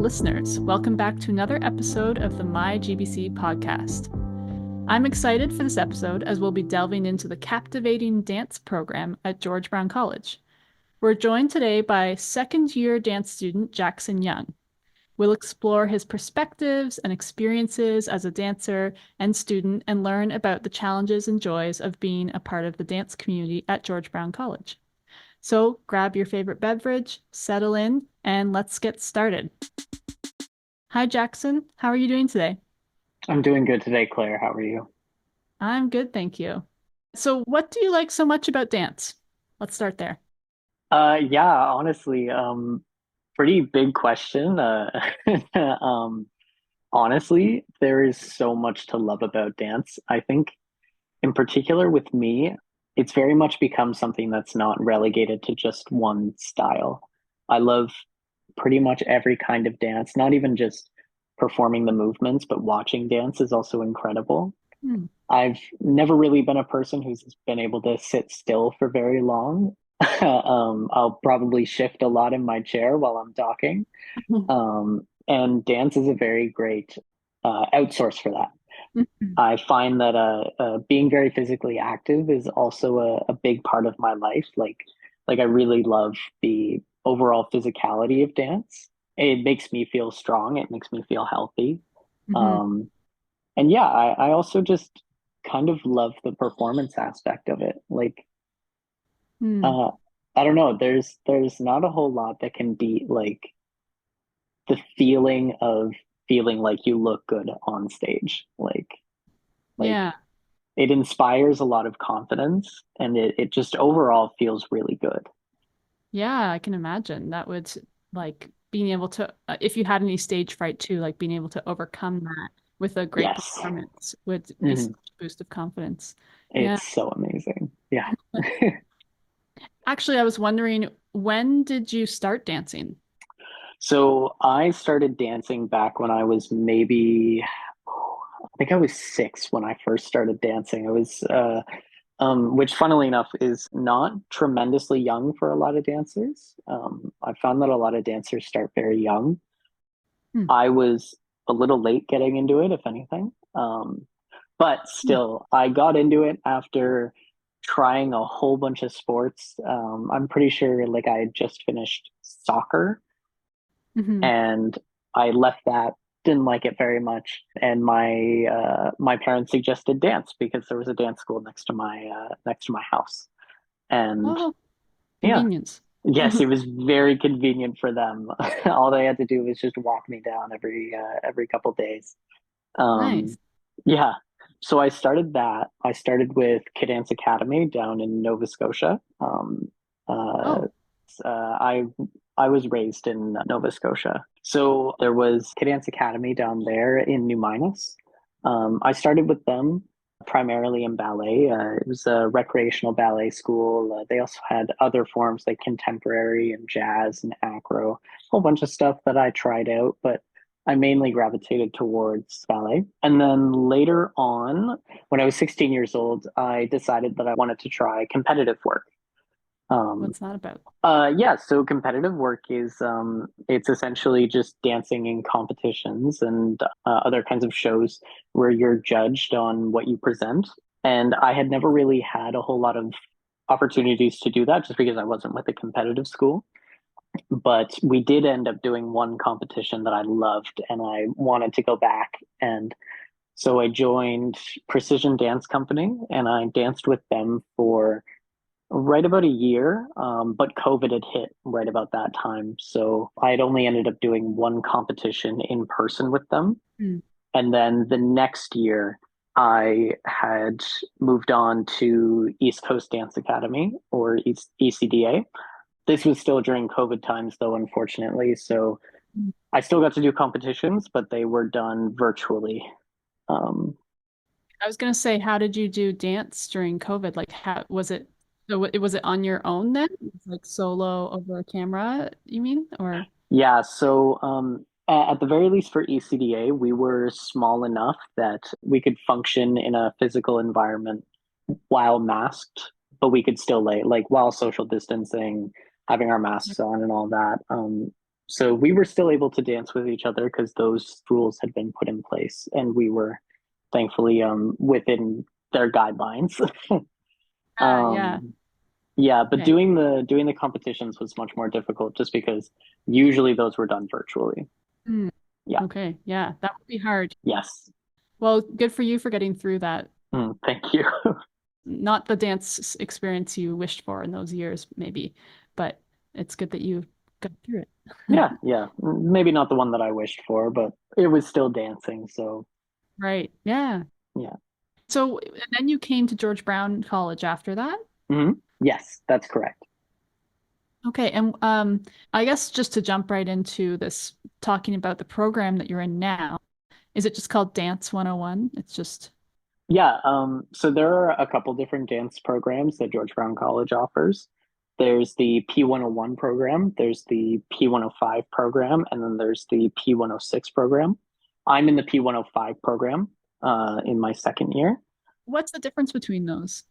listeners. Welcome back to another episode of the My GBC podcast. I'm excited for this episode as we'll be delving into the captivating dance program at George Brown College. We're joined today by second-year dance student Jackson Young. We'll explore his perspectives and experiences as a dancer and student and learn about the challenges and joys of being a part of the dance community at George Brown College. So grab your favorite beverage, settle in, and let's get started. Hi, Jackson. How are you doing today? I'm doing good today, Claire. How are you? I'm good, thank you. So what do you like so much about dance? Let's start there. Yeah, honestly, pretty big question. Um, honestly, there is so much to love about dance. I think, in particular with me, it's very much become something that's not relegated to just one style. I love pretty much every kind of dance, not even just performing the movements, but watching dance is also incredible. Hmm. I've never really been a person who's been able to sit still for very long. I'll probably shift a lot in my chair while I'm talking. And dance is a very great outsource for that. I find that being very physically active is also a big part of my life. Like I really love the overall physicality of dance. It makes me feel strong. It makes me feel healthy. Mhm. Um, and yeah, I also just kind of love the performance aspect of it. Hmm. Uh, I don't know, there's not a whole lot that can beat like the feeling of feeling like you look good on stage. Like Yeah. it inspires a lot of confidence and it just overall feels really good. Yeah, I can imagine. That would like being able to, if you had any stage fright too, like being able to overcome that with a great Yes. performance would be such Mhm. a boost of confidence. Yeah. It's so amazing. Yeah. Actually, I was wondering, when did you start dancing? So I started dancing back when I was maybe, I think I was 6 when I first started dancing. Which funnily enough is not tremendously young for a lot of dancers. I found that a lot of dancers start very young. Hmm. I was a little late getting into it, if anything. But Hmm. still, I got into it after trying a whole bunch of sports. I'm pretty sure like I had just finished soccer Mhm. and I left that, didn't like it very much, and my parents suggested dance because there was a dance school next to my house, and Oh, yeah, convenience. yes, it was very convenient for them. All they had to do was just walk me down every couple days. Um, Nice. yeah, so I started that. I started with Kid Dance Academy down in Nova Scotia. Uh, Oh, I was raised in Nova Scotia, so there was Kid Dance Academy down there in New Minas. I started with them primarily in ballet. It was a recreational ballet school. They also had other forms like contemporary and jazz and acro, a whole bunch of stuff that I tried out, but I mainly gravitated towards ballet. And then later on, when I was 16 years old, I decided that I wanted to try competitive work. Um, what's that about? yeah, so competitive work is it's essentially just dancing in competitions and other kinds of shows where you're judged on what you present. And I had never really had a whole lot of opportunities to do that just because I wasn't with a competitive school. But we did end up doing one competition that I loved and I wanted to go back. And so I joined Precision Dance Company and I danced with them for right about a year, but COVID had hit right about that time. So I had only ended up doing one competition in person with them. Hmm. And then the next year, I had moved on to East Coast Dance Academy or ECDA. This was still during COVID times, though, unfortunately. So I still got to do competitions, but they were done virtually. Um, I was gonna say, how did you do dance during COVID? Like, how was it? So, was it on your own then? Like solo over a camera, you mean? Or Yeah, so at the very least for ECDA, we were small enough that we could function in a physical environment while masked, but we could still like while social distancing, having our masks on and all that. So we were still able to dance with each other because those rules had been put in place, and we were thankfully within their guidelines. Yeah. um, yeah, but Okay. doing the competitions was much more difficult just because usually those were done virtually. Hmm. Yeah. Okay. Yeah, that would be hard. Yes. Well, good for you for getting through that. Thank you. Not the dance experience you wished for in those years, maybe, but it's good that you got through it. Yeah, yeah. Maybe not the one that I wished for, but it was still dancing. So Right. Yeah. yeah. So, and then you came to George Brown College after that? Yes, that's correct. Okay. And I guess just to jump right into this, talking about the program that you're in now, is it just called Dance 101? It's just, Yeah, so there are a couple different dance programs that George Brown College offers. There's the P101 program, there's the P105 program, and then there's the P106 program. I'm in the P105 program in my second year. what's the difference between those?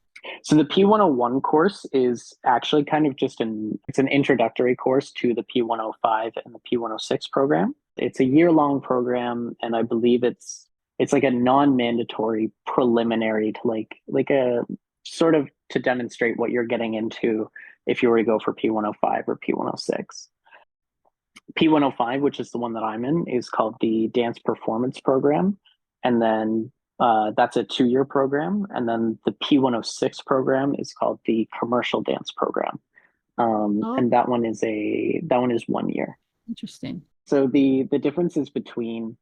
So the P101 course is actually kind of just it's an introductory course to the P105 and the P106 program. It's a year-long program, and I believe it's like a non-mandatory preliminary to like a sort of to demonstrate what you're getting into if you were to go for P105 or P106. P105, which is the one that I'm in, is called the Dance Performance Program. And then that's a 2 year program. And then the P106 program is called the Commercial Dance Program. Oh, And that one is 1 year. interesting. So the differences between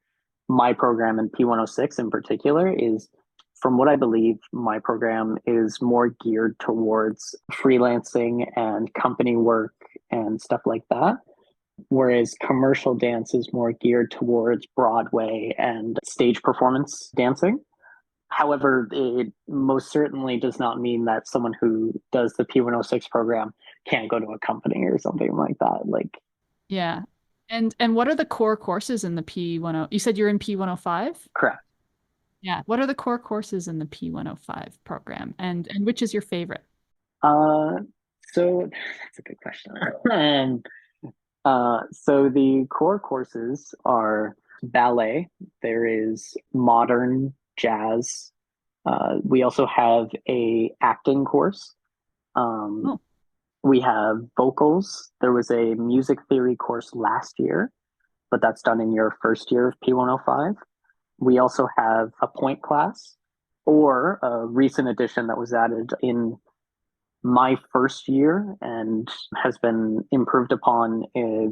my program and P106 in particular is, from what I believe, my program is more geared towards freelancing and company work and stuff like that, whereas commercial dance is more geared towards Broadway and stage performance dancing. However, it most certainly does not mean that someone who does the P106 program can't go to a company or something like that. Like, Yeah. And what are the core courses in the P10? You said you're in P105? correct. Yeah. What are the core courses in the P105 program? And which is your favorite? Uh, so that's a good question. Um, so the core courses are ballet. There is modern jazz. We also have a acting course. Um, Oh, we have vocals. There was a music theory course last year, but that's done in your first year of P105. We also have a point class, or a recent addition that was added in my first year and has been improved upon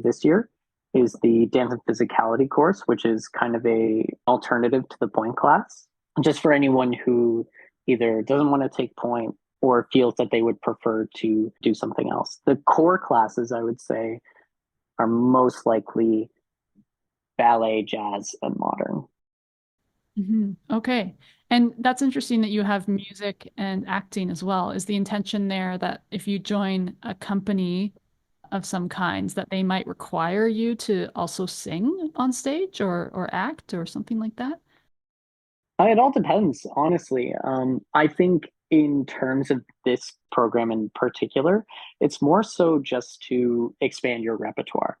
this year, is the dance and physicality course, which is kind of a alternative to the point class, just for anyone who either doesn't want to take point or feels that they would prefer to do something else. The core classes, I would say, are most likely ballet, jazz, and modern. okay. And that's interesting that you have music and acting as well. Is the intention there that if you join a company of some kinds, that they might require you to also sing on stage or act or something like that? It all depends, honestly. I think in terms of this program in particular, it's more so just to expand your repertoire.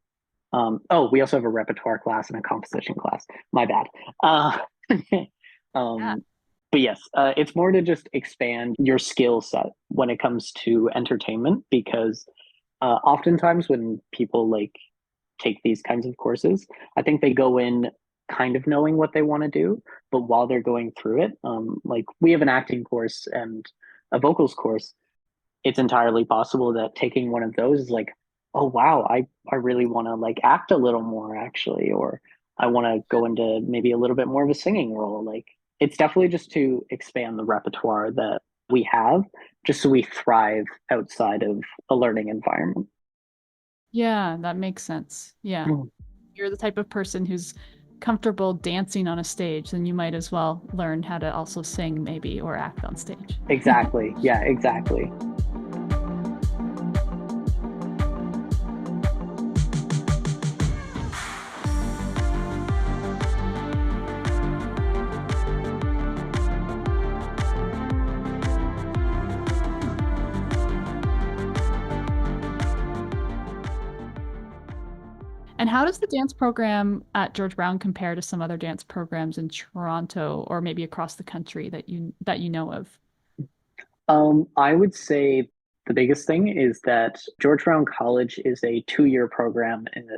Oh, we also have a repertoire class and a composition class. My bad. Uh, Yeah. um, but yes, it's more to just expand your skill set when it comes to entertainment, because oftentimes when people like take these kinds of courses, I think they go in kind of knowing what they want to do, but while they're going through it, like we have an acting course and a vocals course. It's entirely possible that taking one of those is like, oh wow, I really want to like act a little more actually, or I want to go into maybe a little bit more of a singing role. Like, it's definitely just to expand the repertoire that we have, just so we thrive outside of a learning environment. Yeah, that makes sense. Yeah. You're the type of person who's comfortable dancing on a stage, then you might as well learn how to also sing maybe or act on stage. Exactly. Yeah, exactly. And And how does the dance program at George Brown compare to some other dance programs in Toronto or maybe across the country that you know of? I would say the biggest thing is that George Brown College is a 2 year program and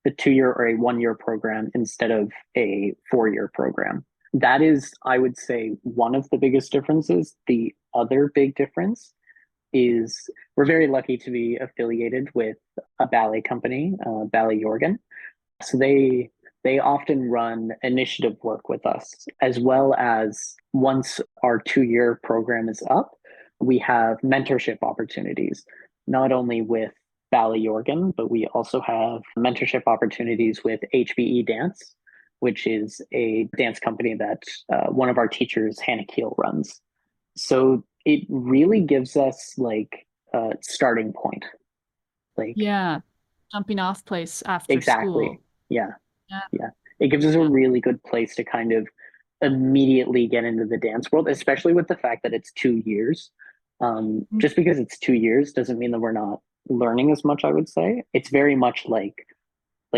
a 2 year or a 1 year program instead of a 4 year program. That is, I would say, one of the biggest differences. The other big difference is we're very lucky to be affiliated with a ballet company, Ballet Jörgen. So they often run initiative work with us, as well as once our 2 year program is up, we have mentorship opportunities, not only with Ballet Organ, but we also have mentorship opportunities with HBE Dance, which is a dance company that one of our teachers, Hannah Keel, runs. So it really gives us like a starting point. Like, Yeah, jumping off place after exactly. school. Yeah. Yeah, Yeah. It gives us a yeah. really good place to kind of immediately get into the dance world, especially with the fact that it's 2 years. Mm. Just because it's 2 years doesn't mean that we're not learning as much, I would say. It's very much like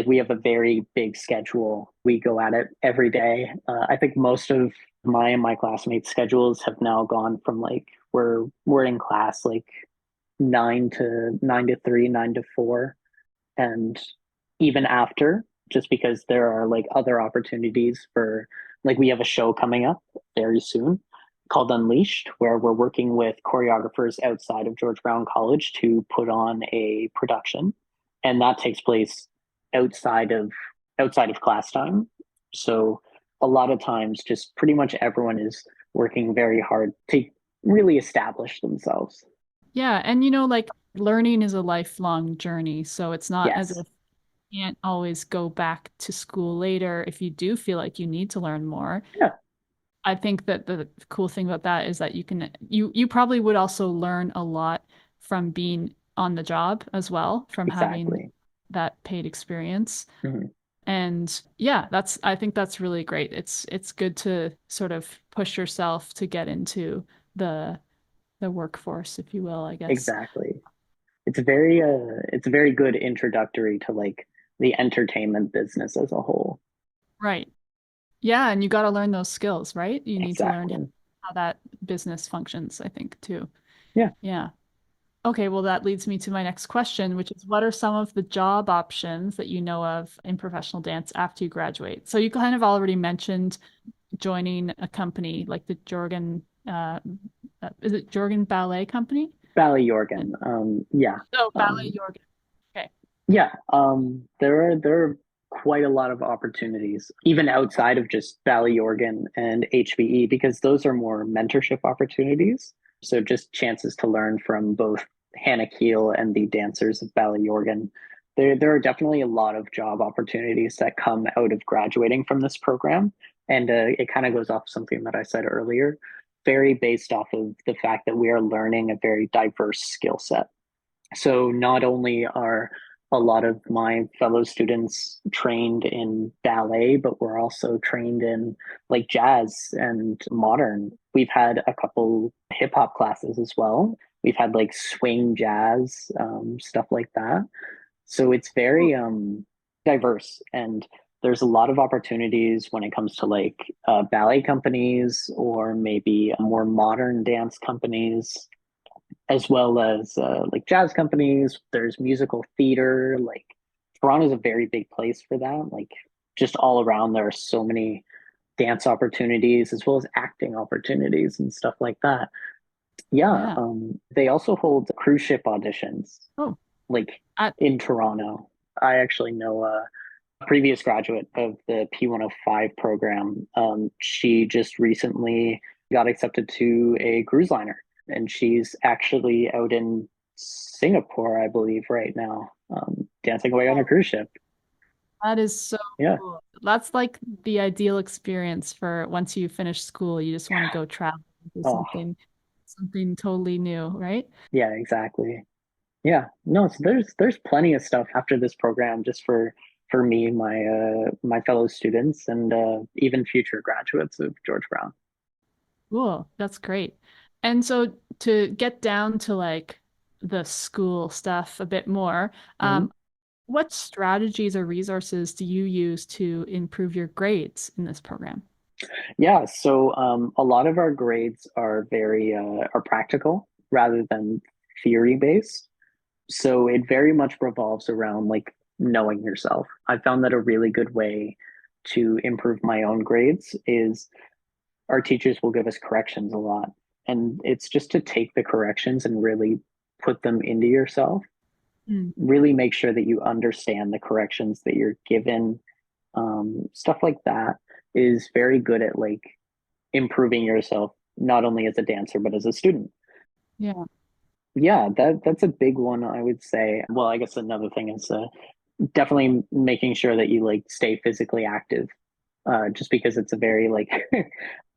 we have a very big schedule. We go at it every day. I think most of my and my classmates' schedules have now gone from like we're in class like 9 to 3, 9 to 4, and even after, just because there are like other opportunities for, like, we have a show coming up very soon called Unleashed, where we're working with choreographers outside of George Brown College to put on a production, and that takes place outside of class time. So a lot of times, just pretty much everyone is working very hard to really establish themselves. Yeah, and like learning is a lifelong journey, so it's not as Yes, if you can't always go back to school later if you do feel like you need to learn more. yeah, I think that the cool thing about that is that you probably would also learn a lot from being on the job as well, from having exactly. that paid experience. Mhm. And yeah, I think that's really great. It's good to sort of push yourself to get into the the workforce, if you will, I guess. Exactly. It's a very good introductory to like the entertainment business as a whole. Right. Yeah, and you got to learn those skills, right? You need to learn Exactly. how that business functions, I think, too. Yeah. Yeah. Okay, well, that leads me to my next question, which is what are some of the job options that you know of in professional dance after you graduate? So you kind of already mentioned joining a company like the Jorgen, is it Jorgen Ballet Company? Ballet Jörgen. Yeah. Oh, Ballet Um, Jorgen. Okay. yeah. There are quite a lot of opportunities, even outside of just Ballet Jörgen and HBE, because those are more mentorship opportunities. So just chances to learn from both Hannah Keel and the dancers of Ballet Jörgen. There are definitely a lot of job opportunities that come out of graduating from this program. And it kind of goes off something that I said earlier, very based off of the fact that we are learning a very diverse skill set. So not only are a lot of my fellow students trained in ballet, but we're also trained in like jazz and modern. We've had a couple hip hop classes as well. We've had like swing jazz, stuff like that. So it's very diverse, and there's a lot of opportunities when it comes to like ballet companies or maybe more modern dance companies, as well as like jazz companies. There's musical theater. Like Toronto's a very big place for that. Like just all around, there are so many dance opportunities as well as acting opportunities and stuff like that. Yeah, Yeah. they also hold cruise ship auditions Oh, like at, in Toronto. I actually know a previous graduate of the P105 program. She just recently got accepted to a cruise liner, and she's actually out in Singapore, I believe, right now, dancing away on a oh, cruise ship. that is so Yeah. cool. That's like the ideal experience for once you finish school, you just want to go travel and do Oh, something totally new, right? yeah, exactly. Yeah. No, so there's plenty of stuff after this program just for me, my fellow students, and even future graduates of George Brown. Cool. That's great. And so to get down to like the school stuff a bit more, Mhm. What strategies or resources do you use to improve your grades in this program? Yeah, so a lot of our grades are very are practical rather than theory based. So it very much revolves around like knowing yourself. I found that a really good way to improve my own grades is our teachers will give us corrections a lot. And it's just to take the corrections and really put them into yourself. Mm. Really make sure that you understand the corrections that you're given. Stuff like that is very good at like improving yourself, not only as a dancer, but as a student. Yeah. Yeah, that's a big one, I would say. Well, I guess another thing is definitely making sure that you like stay physically active, just because it's a very like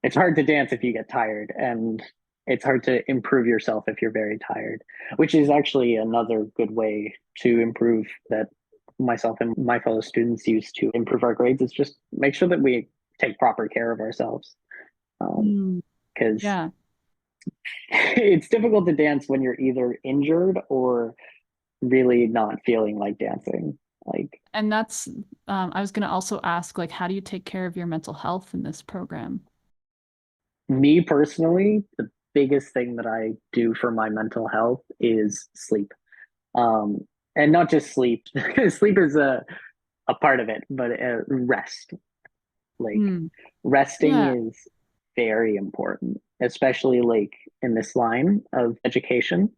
it's hard to dance if you get tired, and it's hard to improve yourself if you're very tired, which is actually another good way to improve that myself and my fellow students use to improve our grades is just make sure that we take proper care of ourselves. Mm. Because Yeah. it's difficult to dance when you're either injured or really not feeling like dancing. Like And that's, I was going to also ask, like, how do you take care of your mental health in this program? me personally, the biggest thing that I do for my mental health is sleep. Um, and not just sleep. Sleep is a part of it, but rest. Like Mm. resting Yeah. is very important, especially like in this line of education,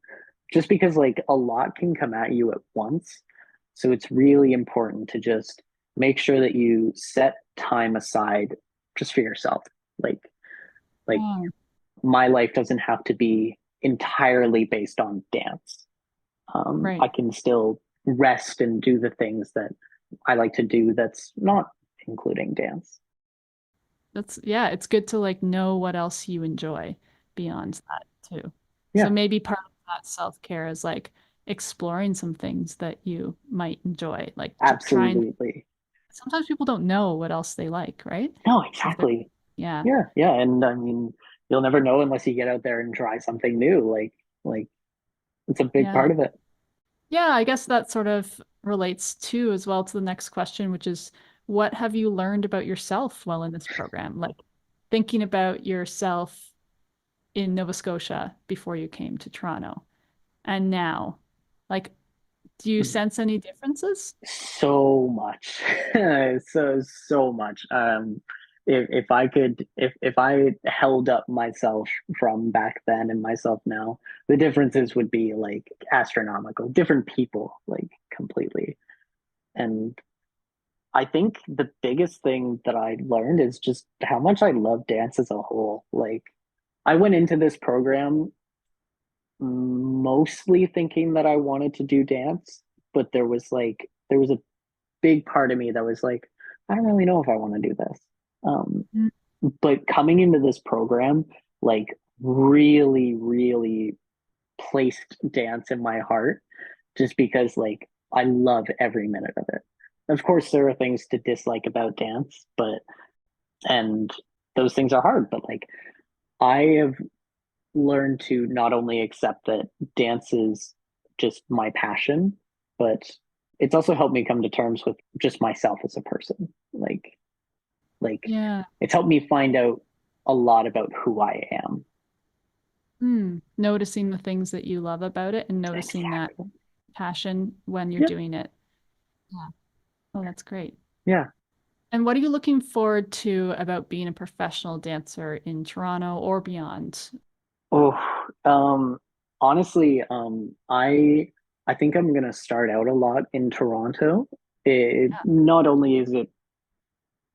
just because like a lot can come at you at once. So it's really important to just make sure that you set time aside just for yourself. Like like Yeah. my life doesn't have to be entirely based on dance. I Right. can still rest and do the things that I like to do that's not including dance. That's, yeah, it's good to like know what else you enjoy beyond that too. So Yeah, maybe part of that self-care is like exploring some things that you might enjoy, like trying. absolutely. Sometimes people don't know what else they like, right? No, Because they're, exactly. yeah, Yeah, yeah. And I mean, you'll never know unless you get out there and try something new. Like it's a big yeah. part of it. Yeah, I guess that sort of relates too as well to the next question, which is what have you learned about yourself while in this program? Like thinking about yourself in Nova Scotia before you came to Toronto and now. Like, do you sense any differences? So much. So much. If I could if I held up myself from back then and myself now, the differences would be like astronomical. Different people, like completely. And I think the biggest thing that I learned is just how much I love dance as a whole. Like I went into this program mostly thinking that I wanted to do dance, but there was a big part of me that was like, I don't really know if I want to do this. Um, Mm. but coming into this program, like really placed dance in my heart just because like I love every minute of it. Of course, there are things to dislike about dance, but and those things are hard, but like I have learned to not only accept that dance is just my passion, but it's also helped me come to terms with just myself as a person. Like Yeah. it's helped me find out a lot about who I am. Hmm. Noticing the things that you love about it and noticing that Exactly. passion when you're Yeah. doing it. Yeah. Oh, that's great. Yeah. And what are you looking forward to about being a professional dancer in Toronto or beyond? Oh, honestly, I think I'm gonna start out a lot in Toronto. Yeah. Not only is it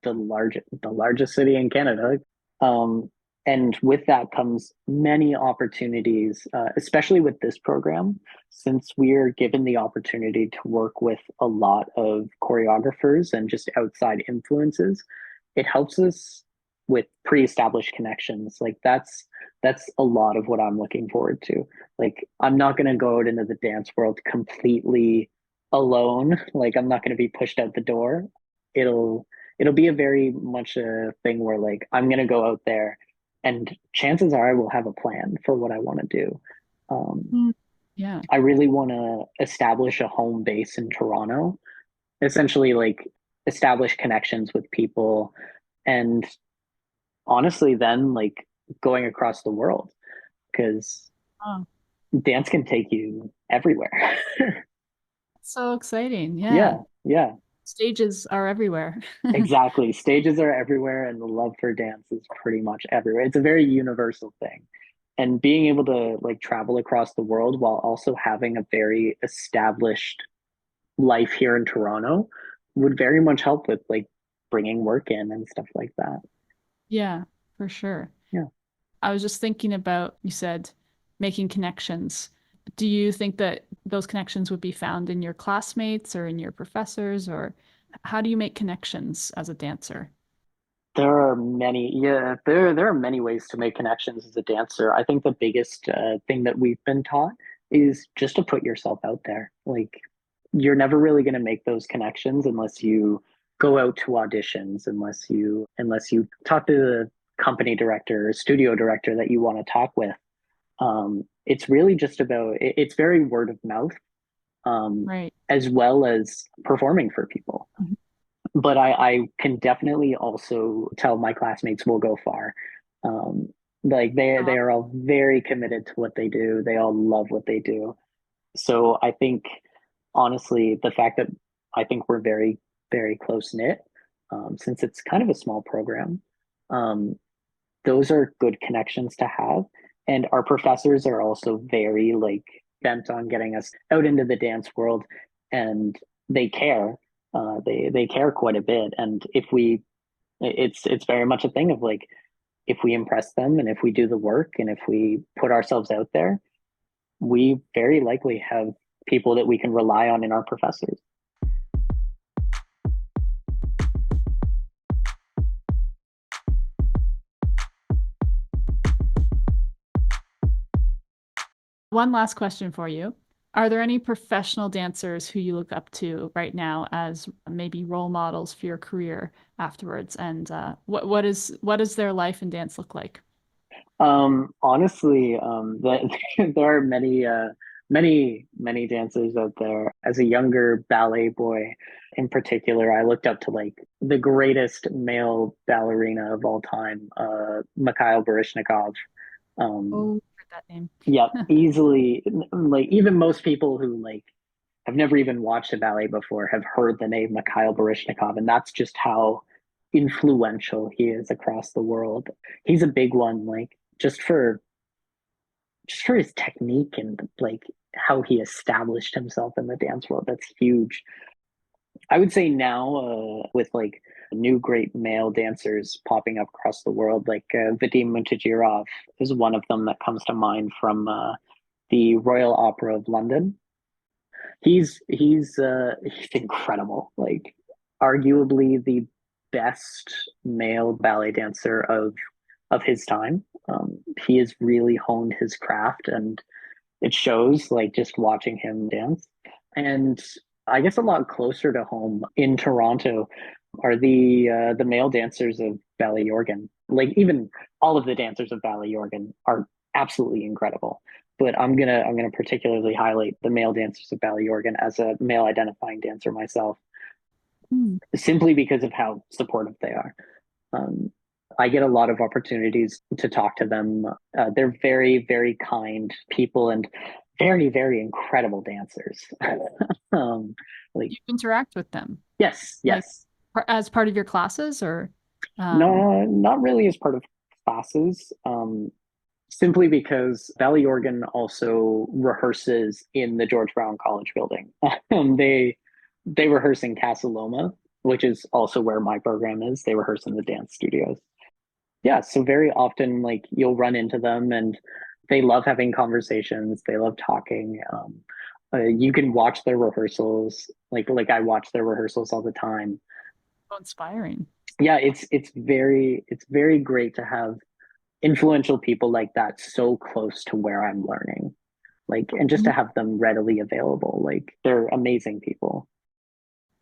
the largest city in Canada. Um, and with that comes many opportunities, especially with this program, since we're given the opportunity to work with a lot of choreographers and just outside influences. It helps us with pre-established connections. Like that's a lot of what I'm looking forward to. Like I'm not going to go out into the dance world completely alone. Like I'm not going to be pushed out the door. It'll it'll be a very much a thing where like I'm gonna go out there and chances are I will have a plan for what I want to do. Um, Mm. Yeah. I really want to establish a home base in Toronto, essentially like establish connections with people and honestly then like going across the world because Oh, dance can take you everywhere. so exciting. Yeah. Yeah, yeah, Stages are everywhere. exactly. Stages are everywhere, and the love for dance is pretty much everywhere. It's a very universal thing. And being able to like travel across the world while also having a very established life here in Toronto would very much help with like bringing work in and stuff like that. Yeah, for sure. Yeah. I was just thinking about, you said making connections. Do you think that those connections would be found in your classmates or in your professors, or how do you make connections as a dancer? There are many ways to make connections as a dancer. I think the biggest thing that we've been taught is just to put yourself out there. Like you're never really going to make those connections unless you go out to auditions, unless you talk to the company director or studio director that you want to talk with. It's really just about it's very word of mouth, Right. as well as performing for people. Mhm. But I can definitely also tell my classmates will go far. Um, like they are all very committed to what they do. They all love what they do. So I think honestly, the fact that I think we're very close knit, since it's kind of a small program, um, those are good connections to have. And our professors are also very like bent on getting us out into the dance world, and they care. They care quite a bit. And if we, it's very much a thing of like if we impress them and if we do the work and if we put ourselves out there, we very likely have people that we can rely on in our professors. One last question for you. Are there any professional dancers who you look up to right now as maybe role models for your career afterwards? And what does their life in dance look like? Honestly, there are many dancers out there. As a younger ballet boy, in particular, I looked up to like the greatest male ballerina of all time, Mikhail Baryshnikov. Um, Oh, heard that name. yeah, easily like even most people who like have never even watched a ballet before have heard the name Mikhail Baryshnikov, and that's just how influential he is across the world. He's a big one, like just for his technique and like how he established himself in the dance world. That's huge. I would say now, with like new great male dancers popping up across the world, like Vadim Mutajirov is one of them that comes to mind from the Royal Opera of London. He's incredible. Like arguably the best male ballet dancer of his time. He has really honed his craft, and it shows like just watching him dance. And I guess a lot closer to home in Toronto are the male dancers of Ballet Jörgen. Like even all of the dancers of Ballet Jörgen are absolutely incredible. But I'm gonna particularly highlight the male dancers of Ballet Jörgen as a male identifying dancer myself, Hmm. simply because of how supportive they are. Um, I get a lot of opportunities to talk to them. They're very kind people and very incredible dancers. um, like You interact with them, yes, like yes. as part of your classes, or um, No, not really as part of classes. Simply because Ballet Organ also rehearses in the George Brown College building. They rehearse in Casa Loma, which is also where my program is. They rehearse in the dance studios. Yeah, so very often like you'll run into them and they love having conversations. They love talking. You can watch their rehearsals. Like I watch their rehearsals all the time. so inspiring. Yeah, it's very great to have influential people like that so close to where I'm learning. Like and just to Mhm. have them readily available. Like they're amazing people.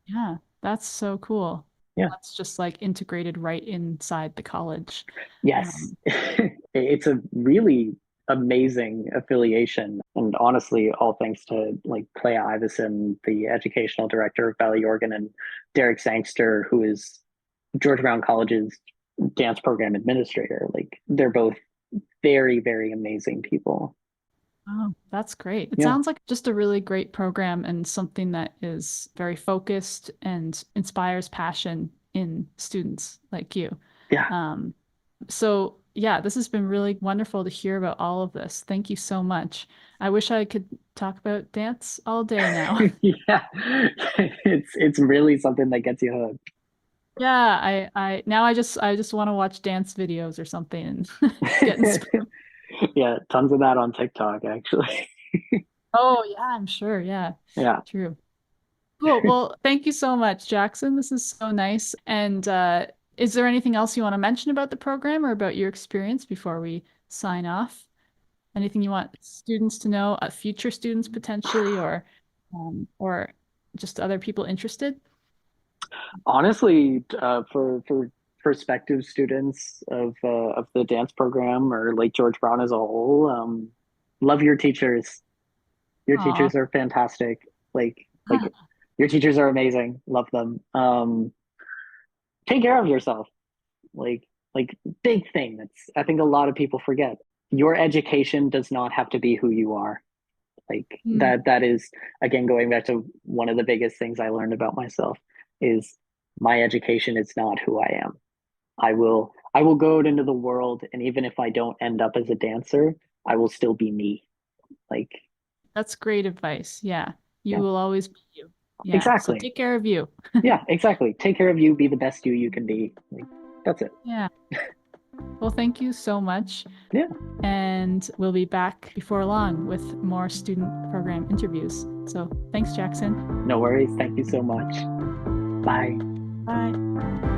Yeah, that's so cool. Yeah. That's just like integrated right inside the college. Yes. Um, It's a really amazing affiliation. And honestly, all thanks to like Clea Iveson, the educational director of Ballet Jörgen, and Derek Sangster, who is George Brown College's dance program administrator. Like they're both very, very amazing people. Oh, that's great. It Yeah. sounds like just a really great program and something that is very focused and inspires passion in students like you. Yeah. Um, so yeah, this has been really wonderful to hear about all of this. Thank you so much. I wish I could talk about dance all day now. Yeah. It's really something that gets you hooked. Yeah, I just want to watch dance videos or something and get inspired. Yeah, tons of that on TikTok, actually. Oh yeah, I'm sure. Yeah, Yeah. true. Cool. Well, thank you so much, Jackson. This is so nice. And is there anything else you want to mention about the program or about your experience before we sign off? Anything you want students to know, future students potentially, or just other people interested? Honestly, for prospective students of the dance program or like George Brown as a whole, love your teachers. Your Aw. teachers are fantastic. Like your teachers are amazing. Love them. Take care of yourself. Like big thing that's I think a lot of people forget. Your education does not have to be who you are. Like Hmm, that is again going back to one of the biggest things I learned about myself is my education is not who I am. I will go out into the world, and even if I don't end up as a dancer, I will still be me. Like, that's great advice. Yeah, you yeah, will always be you. Yeah, so exactly. take care of you. Yeah, exactly. Take care of you, be the best you can be. Like, that's it. Yeah. Well, thank you so much. Yeah, And we'll be back before long with more student program interviews. So thanks, Jackson. no worries. Thank you so much. Bye. Bye.